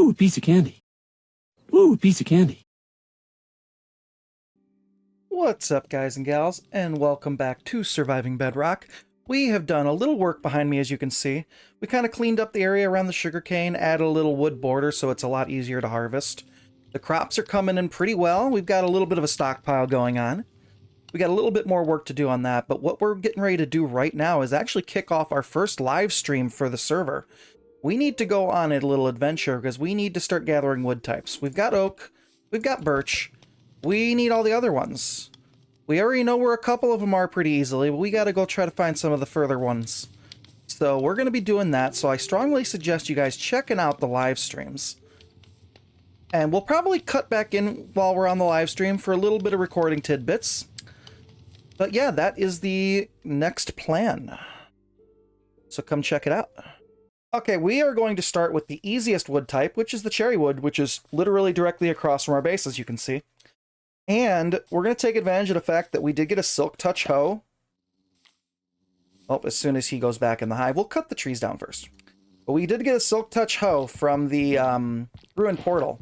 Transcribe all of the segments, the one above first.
Ooh, piece of candy. Ooh, piece of candy. What's up, guys and gals, and welcome back to Surviving Bedrock. We have done a little work behind me, as you can see. We kind of cleaned up the area around the sugarcane, added a little wood border so it's a lot easier to harvest. The crops are coming in pretty well. We've got a little bit of a stockpile going on. We got a little bit more work to do on that, but what we're getting ready to do right now is actually kick off our first live stream for the server. We need to go on a little adventure because we need to start gathering wood types. We've got oak, we've got birch, we need all the other ones. We already know where a couple of them are pretty easily, but we got to go try to find some of the further ones. So we're going to be doing that, so I strongly suggest you guys checking out the live streams. And we'll probably cut back in while we're on the live stream for a little bit of recording tidbits. But yeah, that is the next plan. So come check it out. Okay, we are going to start with the easiest wood type, which is the cherry wood, which is literally directly across from our base, as you can see. And we're going to take advantage of the fact that we did get a silk touch hoe. Oh, as soon as he goes back in the hive, we'll cut the trees down first. But we did get a silk touch hoe from the ruined portal.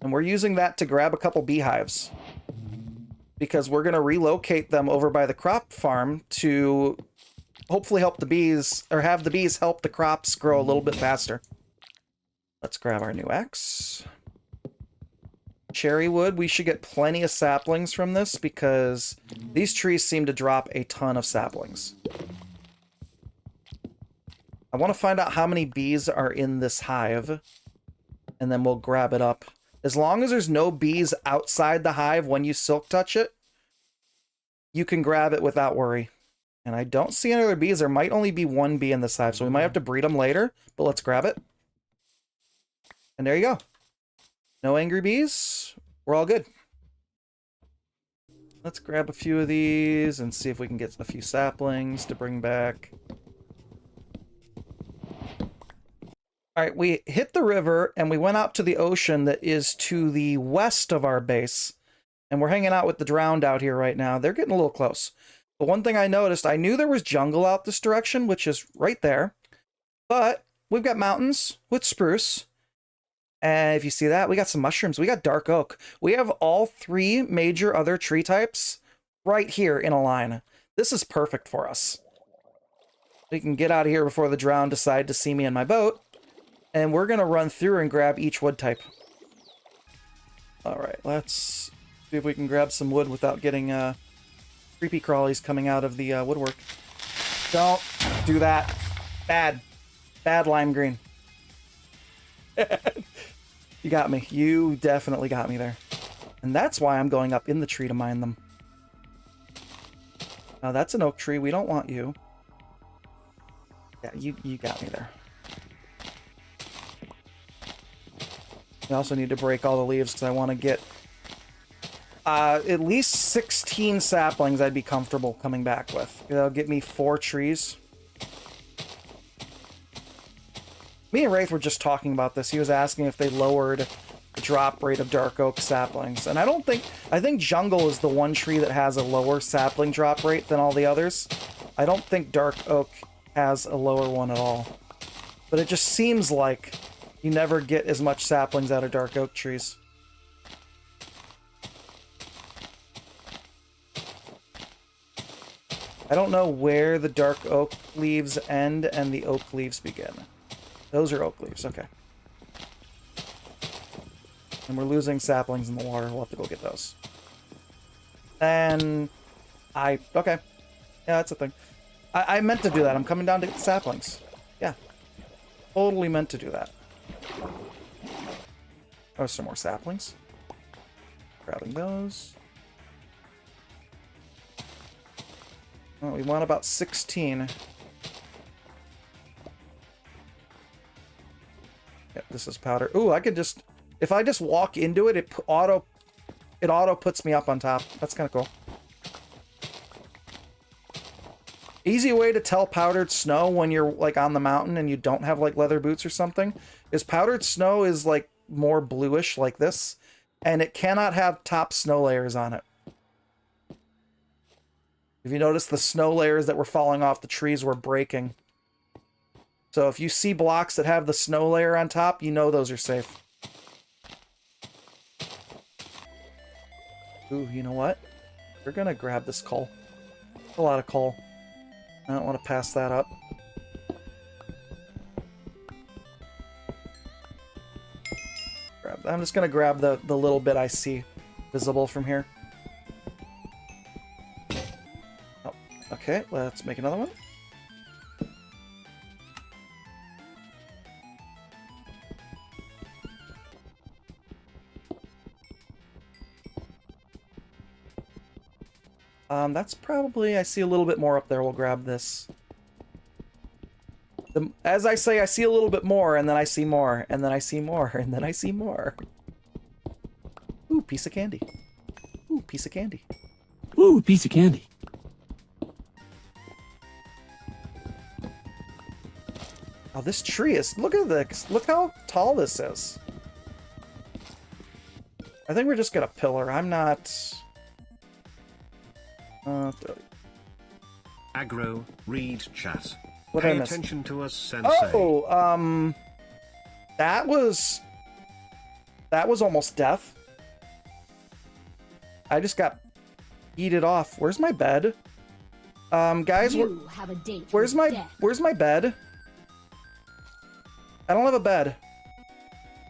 And we're using that to grab a couple beehives, because we're going to relocate them over by the crop farm to hopefully help the bees, or have the bees help the crops grow a little bit faster. Let's grab our new axe. Cherry wood, we should get plenty of saplings from this because these trees seem to drop a ton of saplings. I want to find out how many bees are in this hive, and then we'll grab it up. As long as there's no bees outside the hive when you silk touch it, you can grab it without worry. And I don't see any other bees. There might only be one bee in this hive, so we might have to breed them later, but let's grab it. And there you go. No angry bees. We're all good. Let's grab a few of these and see if we can get a few saplings to bring back. All right, we hit the river and we went out to the ocean that is to the west of our base. And we're hanging out with the drowned out here right now. They're getting a little close. But one thing I noticed, I knew there was jungle out this direction, which is right there. But we've got mountains with spruce. And if you see that, we got some mushrooms. We got dark oak. We have all three major other tree types right here in a line. This is perfect for us. We can get out of here before the drowned decide to see me in my boat. And we're going to run through and grab each wood type. All right, let's see if we can grab some wood without getting creepy crawlies coming out of the woodwork. Don't do that. Bad. Bad lime green. You got me. You definitely got me there. And that's why I'm going up in the tree to mine them. Now that's an oak tree. We don't want you. Yeah, you got me there. We also need to break all the leaves because I want to get at least 16 saplings I'd be comfortable coming back with. That'll get me 4 trees. Me and Rayth were just talking about this. He was asking if they lowered the drop rate of dark oak saplings. And I think jungle is the one tree that has a lower sapling drop rate than all the others. I don't think dark oak has a lower one at all. But it just seems like you never get as much saplings out of dark oak trees. I don't know where the dark oak leaves end and the oak leaves begin. Those are oak leaves, okay. And we're losing saplings in the water. We'll have to go get those. And okay. Yeah, that's a thing. I meant to do that. I'm coming down to get the saplings. Yeah. Totally meant to do that. Oh, some more saplings. Grabbing those. Oh, we want about 16. Yeah, this is powder. Ooh, I could just... If I just walk into it, it auto puts me up on top. That's kind of cool. Easy way to tell powdered snow when you're like on the mountain and you don't have like leather boots or something is powdered snow is like more bluish like this, and it cannot have top snow layers on it. If you notice, the snow layers that were falling off the trees were breaking. So if you see blocks that have the snow layer on top, you know those are safe. Ooh, you know what? We're gonna grab this coal. A lot of coal. I don't want to pass that up. I'm just gonna grab the little bit I see visible from here. Oh, okay, let's make another one. That's probably, I see a little bit more up there. We'll grab this. As I say, I see a little bit more, and then I see more, and then I see more, and then I see more. Ooh, piece of candy. Ooh, piece of candy. Ooh, piece of candy. Oh, this tree is... Look at this. Look how tall this is. I think we're just gonna pillar. I'm not... Aggro, read chat. What Pay did I miss? attention to us, Sensei. Oh, that was almost death. I just got yeeted off. Where's my bed? Guys, where's my bed? I don't have a bed.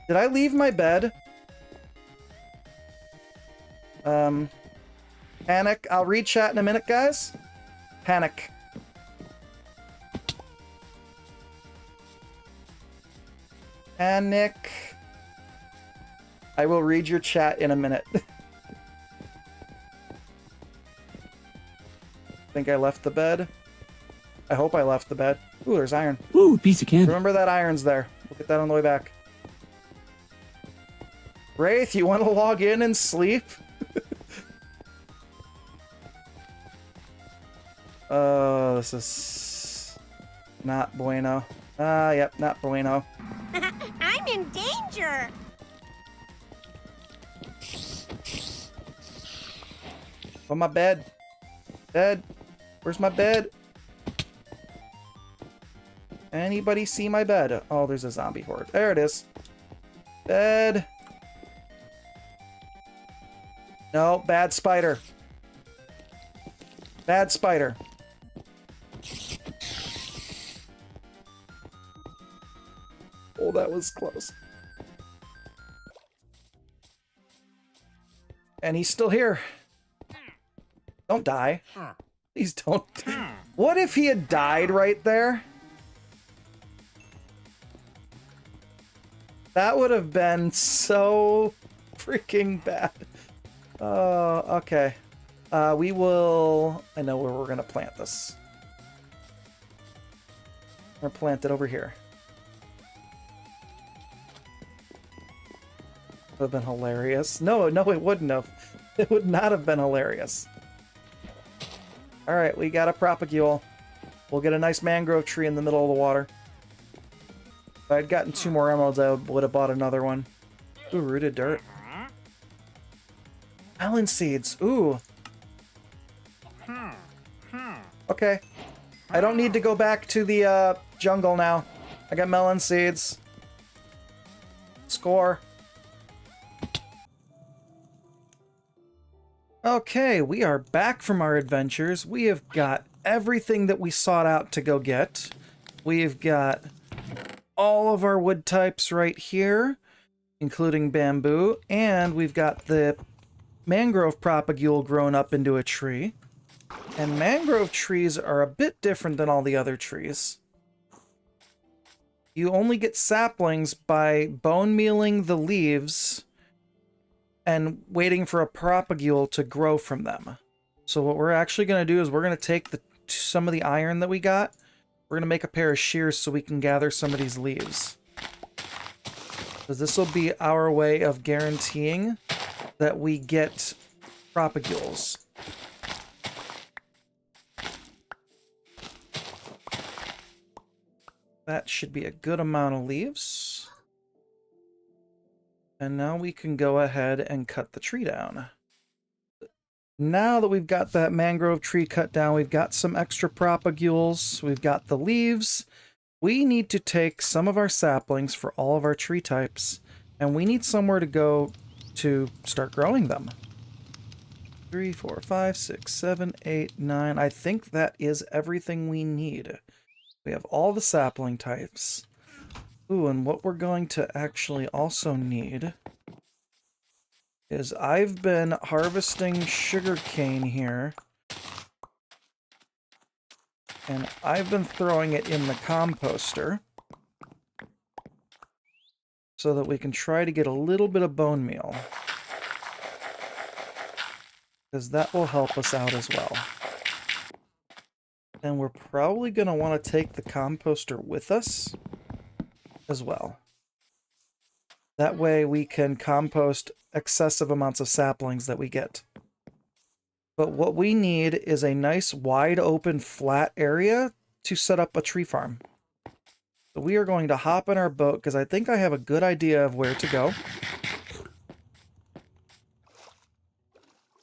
Did I leave my bed? Panic. I'll read chat in a minute, guys. Panic. Panic. I will read your chat in a minute. Think I left the bed? I hope I left the bed. Ooh, there's iron. Ooh, piece of candy. Remember that iron's there. We'll get that on the way back. Rayth, you want to log in and sleep? Oh, this is not bueno. Yep, not bueno. I'm in danger. Oh, my bed. Bed. Where's my bed? Anybody see my bed? Oh, there's a zombie horde. There it is. Bed. No, bad spider. Bad spider. Oh, that was close. And he's still here. Don't die. Please don't. What if he had died right there? That would have been so freaking bad. Oh, okay. We will... I know where we're going to plant this. We're going to plant it over here. Would have been hilarious. No, it wouldn't have. It would not have been hilarious. Alright, we got a propagule. We'll get a nice mangrove tree in the middle of the water. If I'd gotten 2 more emeralds, I would have bought another one. Ooh, rooted dirt. Melon seeds. Ooh. Okay. I don't need to go back to the jungle now. I got melon seeds. Score. Okay, we are back from our adventures. We have got everything that we sought out to go get. We've got all of our wood types right here, including bamboo, and we've got the mangrove propagule grown up into a tree. And mangrove trees are a bit different than all the other trees. You only get saplings by bone mealing the leaves and waiting for a propagule to grow from them. So what we're actually going to do is we're going to take some of the iron that we got. We're going to make a pair of shears so we can gather some of these leaves. Because this will be our way of guaranteeing that we get propagules. That should be a good amount of leaves. And now we can go ahead and cut the tree down. Now that we've got that mangrove tree cut down, we've got some extra propagules, we've got the leaves. We need to take some of our saplings for all of our tree types, and we need somewhere to go to start growing them. 3, 4, 5, 6, 7, 8, 9. I think that is everything we need. We have all the sapling types. Ooh, and what we're going to actually also need is I've been harvesting sugarcane here. And I've been throwing it in the composter so that we can try to get a little bit of bone meal. Because that will help us out as well. And we're probably going to want to take the composter with us as well. That way we can compost excessive amounts of saplings that we get. But what we need is a nice wide open flat area to set up a tree farm. So we are going to hop in our boat because I think I have a good idea of where to go.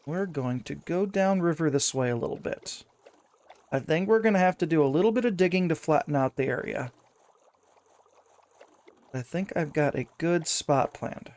We're going to go downriver this way a little bit. I think we're going to have to do a little bit of digging to flatten out the area. I think I've got a good spot planned.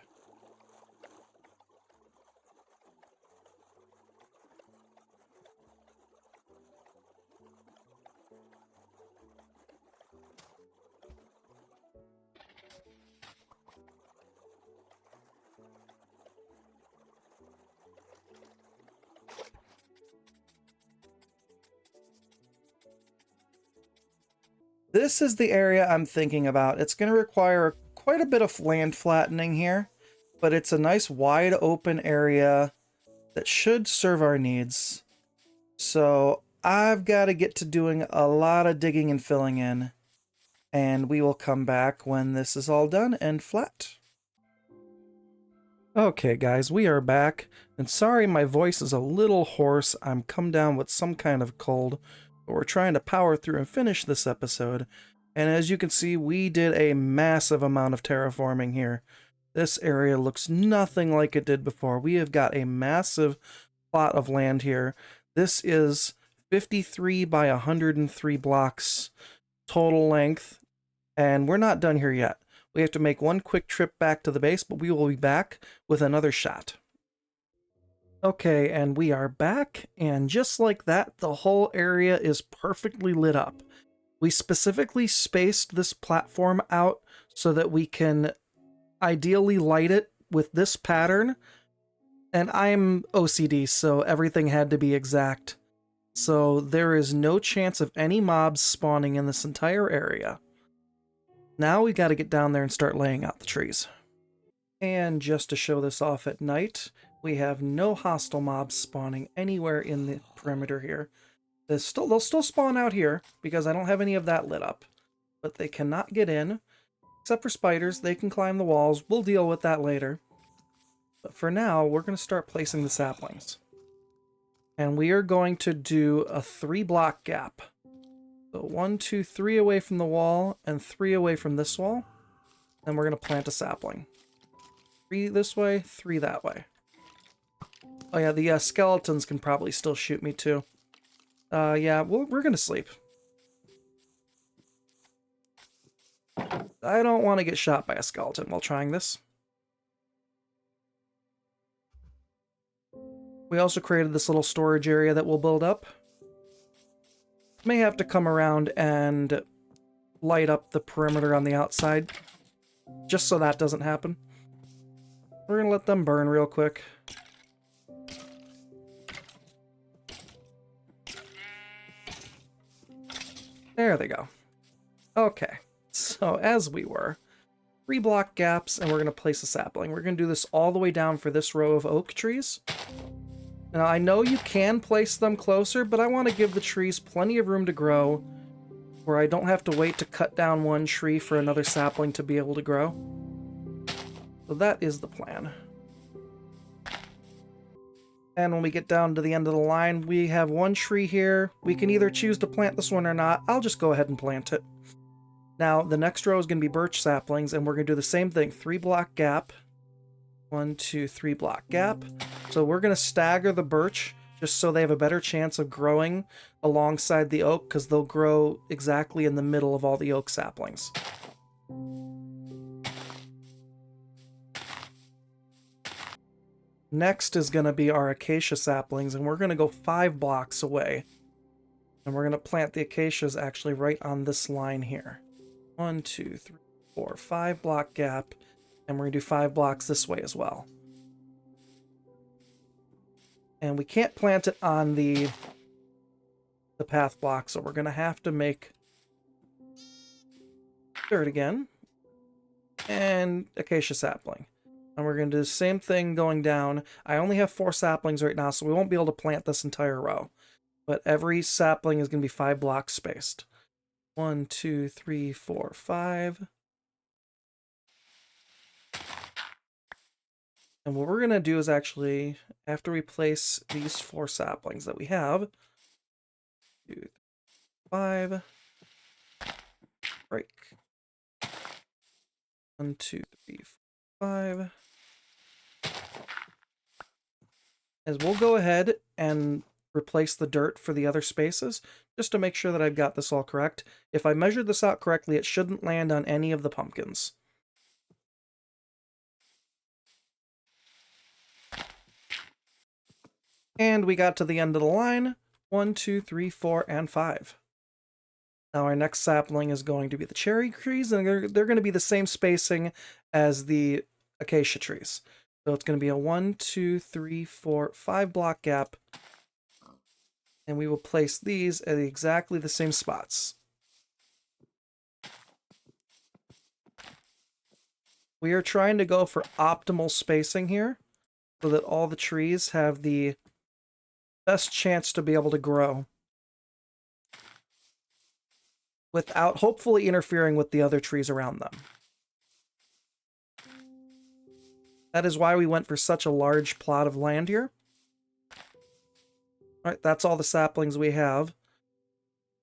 This is the area I'm thinking about. It's going to require quite a bit of land flattening here, but it's a nice wide open area that should serve our needs. So I've got to get to doing a lot of digging and filling in, and we will come back when this is all done and flat. Okay guys, we are back, and sorry my voice is a little hoarse. I'm come down with some kind of cold. But we're trying to power through and finish this episode. And as you can see, we did a massive amount of terraforming here. This area looks nothing like it did before. We have got a massive plot of land here. This is 53 by 103 blocks total length. And we're not done here yet. We have to make one quick trip back to the base, but we will be back with another shot. Okay, and we are back, and just like that, the whole area is perfectly lit up. We specifically spaced this platform out so that we can ideally light it with this pattern, and I'm OCD, so everything had to be exact. So there is no chance of any mobs spawning in this entire area. Now we got to get down there and start laying out the trees. And just to show this off at night, we have no hostile mobs spawning anywhere in the perimeter here. They'll still spawn out here because I don't have any of that lit up. But they cannot get in, except for spiders. They can climb the walls. We'll deal with that later. But for now, we're going to start placing the saplings. And we are going to do a 3-block gap. So 1, 2, 3 away from the wall and 3 away from this wall. Then we're going to plant a sapling. 3 this way, 3 that way. Oh yeah, the skeletons can probably still shoot me too. Yeah, we're gonna sleep. I don't want to get shot by a skeleton while trying this. We also created this little storage area that we'll build up. May have to come around and light up the perimeter on the outside, just so that doesn't happen. We're gonna let them burn real quick. There they go. Okay, so as we were, 3-block gaps, and we're going to place a sapling. We're going to do this all the way down for this row of oak trees. Now, I know you can place them closer, but I want to give the trees plenty of room to grow, where I don't have to wait to cut down one tree for another sapling to be able to grow. So that is the plan. And when we get down to the end of the line, we have one tree here. We can either choose to plant this one or not. I'll just go ahead and plant it. Now, the next row is going to be birch saplings, and we're going to do the same thing. 3-block gap. 1, 2, 3-block gap. So we're going to stagger the birch just so they have a better chance of growing alongside the oak, because they'll grow exactly in the middle of all the oak saplings. Next is going to be our acacia saplings, and we're going to go 5 blocks away. And we're going to plant the acacias actually right on this line here. 1, 2, 3, 4, 5 block gap. And we're going to do 5 blocks this way as well. And we can't plant it on the path block, so we're going to have to make dirt again. And acacia sapling. And we're going to do the same thing going down. I only have 4 saplings right now, so we won't be able to plant this entire row. But every sapling is going to be 5 blocks spaced. 1, 2, 3, 4, 5. And what we're going to do is actually, after we place these 4 saplings that we have, 2, 3, 5, break. 1, 2, 3, 4, 5. As we'll go ahead and replace the dirt for the other spaces, just to make sure that I've got this all correct. If I measured this out correctly, it shouldn't land on any of the pumpkins. And we got to the end of the line. 1, 2, 3, 4, and 5. Now our next sapling is going to be the cherry trees, and they're going to be the same spacing as the acacia trees. So it's going to be a 1, 2, 3, 4, 5 block gap. And we will place these at exactly the same spots. We are trying to go for optimal spacing here, so that all the trees have the best chance to be able to grow without hopefully interfering with the other trees around them. That is why we went for such a large plot of land here. Alright, that's all the saplings we have.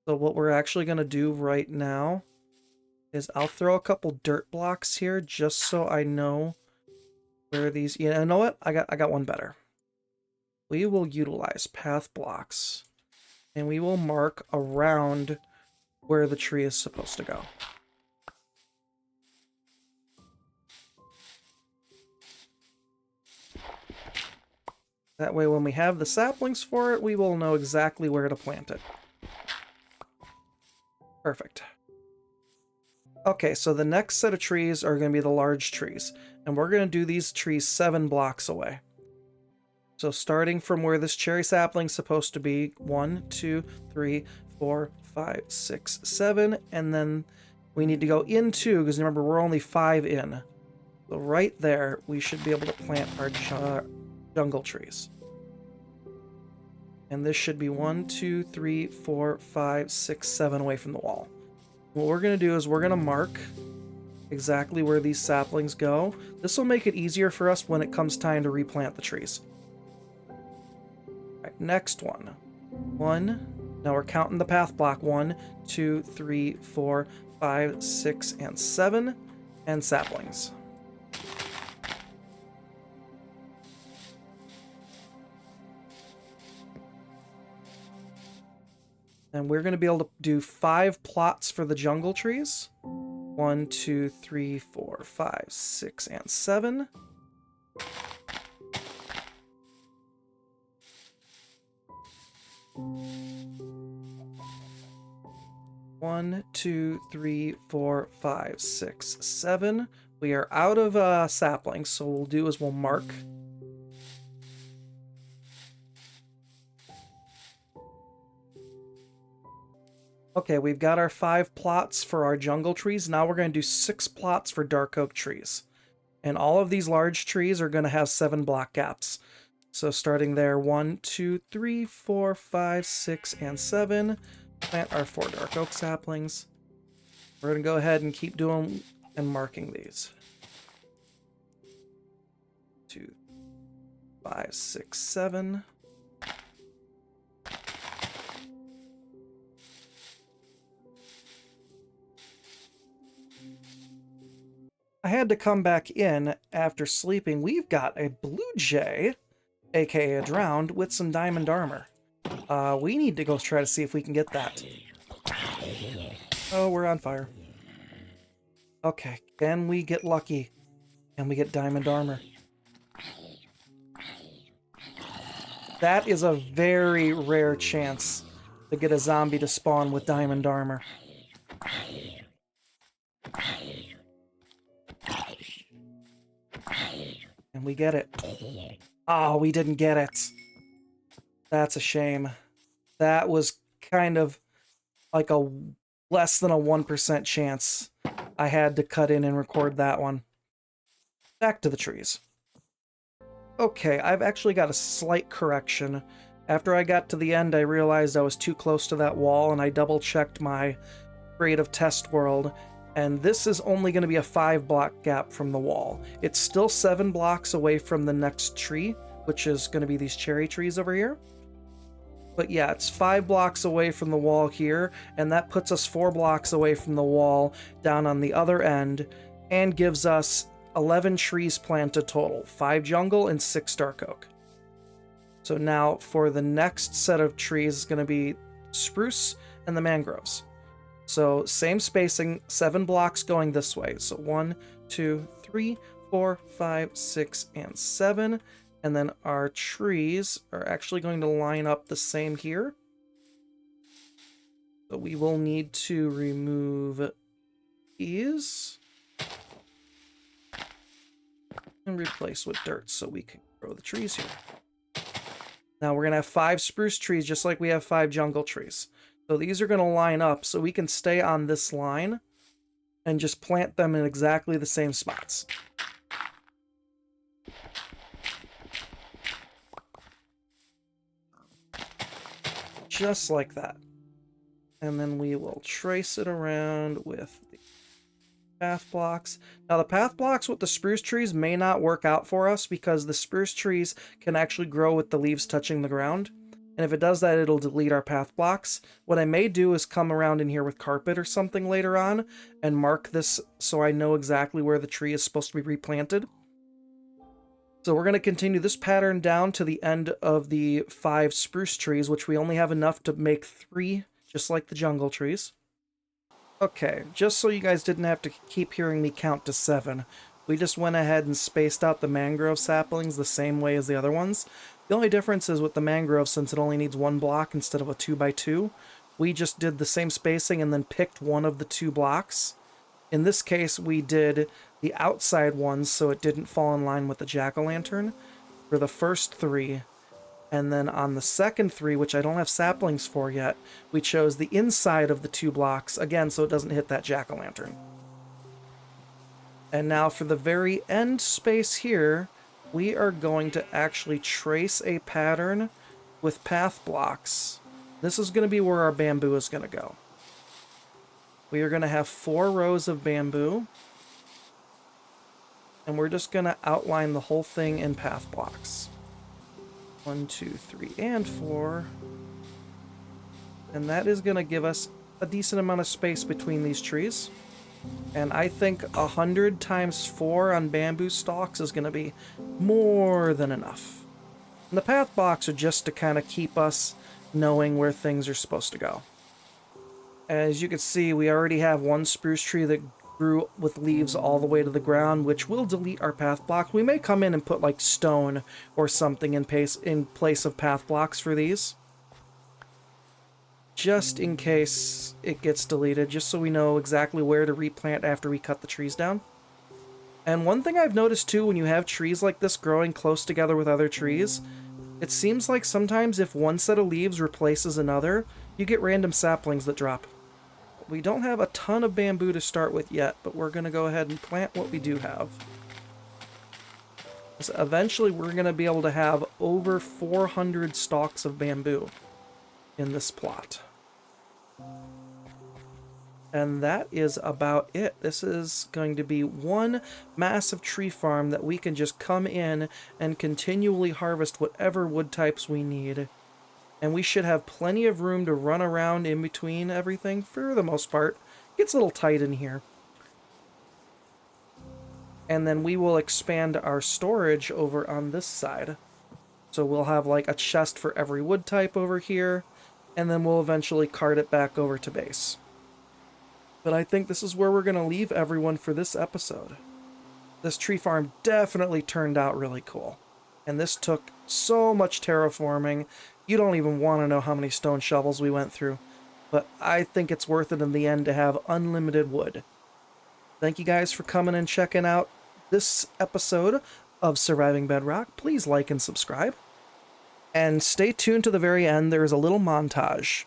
So what we're actually going to do right now is I'll throw a couple dirt blocks here just so I know where these... You know what? I got one better. We will utilize path blocks, and we will mark around where the tree is supposed to go. That way when we have the saplings for it, we will know exactly where to plant it. Perfect. Okay, so the next set of trees are going to be the large trees, and we're going to do these trees 7 blocks away. So starting from where this cherry sapling is supposed to be, 1, 2, 3, 4, 5, 6, 7, and then we need to go in 2, because remember, we're only 5 in. So right there, we should be able to plant our jungle trees. And this should be 1, 2, 3, 4, 5, 6, 7 away from the wall. What we're going to do is we're going to mark exactly where these saplings go. This will make it easier for us when it comes time to replant the trees. Alright, next one. 1. Now we're counting the path block. 1, 2, 3, 4, 5, 6, and 7. And saplings. And we're going to be able to do 5 plots for the jungle trees. 1, 2, 3, 4, 5, 6, and 7. One, 2, 3, 4, 5, 6, 7. We are out of saplings, so what we'll do is we'll mark. Okay, we've got our 5 plots for our jungle trees. Now we're going to do 6 plots for dark oak trees. And all of these large trees are going to have 7 block gaps. So starting there, 1, 2, 3, 4, 5, 6, and 7. Plant our 4 dark oak saplings. We're going to go ahead and keep doing and marking these. 2, 5, 6, 7. I had to come back in after sleeping. We've got a blue jay, aka a drowned, with some diamond armor. We need to go try to see if we can get that. Oh, we're on fire. Okay, can we get lucky? Can we get diamond armor? That is a very rare chance to get a zombie to spawn with diamond armor. And we get it. Oh, we didn't get it. That's a shame. That was kind of like a less than a 1% chance. I had to cut in and record that one. Back to the trees. Okay, I've actually got a slight correction. After I got to the end, I realized I was too close to that wall, and I double-checked my creative test world, and this is only going to be a 5-block gap from the wall. It's still 7 blocks away from the next tree, which is going to be these cherry trees over here. But yeah, it's 5 blocks away from the wall here, and that puts us 4 blocks away from the wall down on the other end, and gives us 11 trees planted total, 5 jungle and 6 dark oak. So now for the next set of trees is going to be spruce and the mangroves. So same spacing, 7 blocks going this way. So 1, 2, 3, 4, 5, 6, and 7. And then our trees are actually going to line up the same here. So we will need to remove these and replace with dirt so we can grow the trees here. Now we're going to have 5 spruce trees just like we have 5 jungle trees. So these are going to line up so we can stay on this line and just plant them in exactly the same spots. Just like that. And then we will trace it around with the path blocks. Now the path blocks with the spruce trees may not work out for us because the spruce trees can actually grow with the leaves touching the ground. And if it does that, it'll delete our path blocks. What I may do is come around in here with carpet or something later on and mark this so I know exactly where the tree is supposed to be replanted. So we're going to continue this pattern down to the end of the 5 spruce trees, which we only have enough to make 3, just like the jungle trees. Okay, just so you guys didn't have to keep hearing me count to 7, we just went ahead and spaced out the mangrove saplings the same way as the other ones. The only difference is with the mangrove, since it only needs 1 block instead of a 2x2, we just did the same spacing and then picked one of the 2 blocks. In this case, we did the outside ones so it didn't fall in line with the jack-o'-lantern for the first 3. And then on the second 3, which I don't have saplings for yet, we chose the inside of the 2 blocks, again, so it doesn't hit that jack-o'-lantern. And now for the very end space here, we are going to actually trace a pattern with path blocks. This is going to be where our bamboo is going to go. We are going to have 4 rows of bamboo. And we're just going to outline the whole thing in path blocks. 1, 2, 3, and 4. And that is going to give us a decent amount of space between these trees. And I think 100 times 4 on bamboo stalks is going to be more than enough. And the path blocks are just to kind of keep us knowing where things are supposed to go. As you can see, we already have 1 spruce tree that grew with leaves all the way to the ground, which will delete our path block. We may come in and put like stone or something in place of path blocks for these, just in case it gets deleted, just so we know exactly where to replant after we cut the trees down. And one thing I've noticed too, when you have trees like this growing close together with other trees, it seems like sometimes if one set of leaves replaces another, you get random saplings that drop. We don't have a ton of bamboo to start with yet, but we're going to go ahead and plant what we do have. So eventually we're going to be able to have over 400 stalks of bamboo in this plot. And that is about it. This is going to be one massive tree farm that we can just come in and continually harvest whatever wood types we need. And we should have plenty of room to run around in between everything for the most part. It gets a little tight in here. And then we will expand our storage over on this side. So we'll have like a chest for every wood type over here. And then we'll eventually cart it back over to base. But I think this is where we're going to leave everyone for this episode. This tree farm definitely turned out really cool. And this took so much terraforming. You don't even want to know how many stone shovels we went through. But I think it's worth it in the end to have unlimited wood. Thank you guys for coming and checking out this episode of Surviving Bedrock. Please like and subscribe. And stay tuned to the very end. There is a little montage.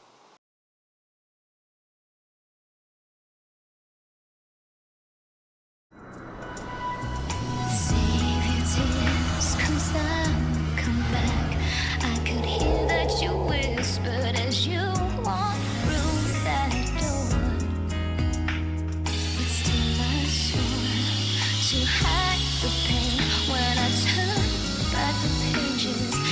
Save your tears, come down, come back. I could hear that you whispered as you walked through that door. But still I swore to hide the pain when I turned back the pages.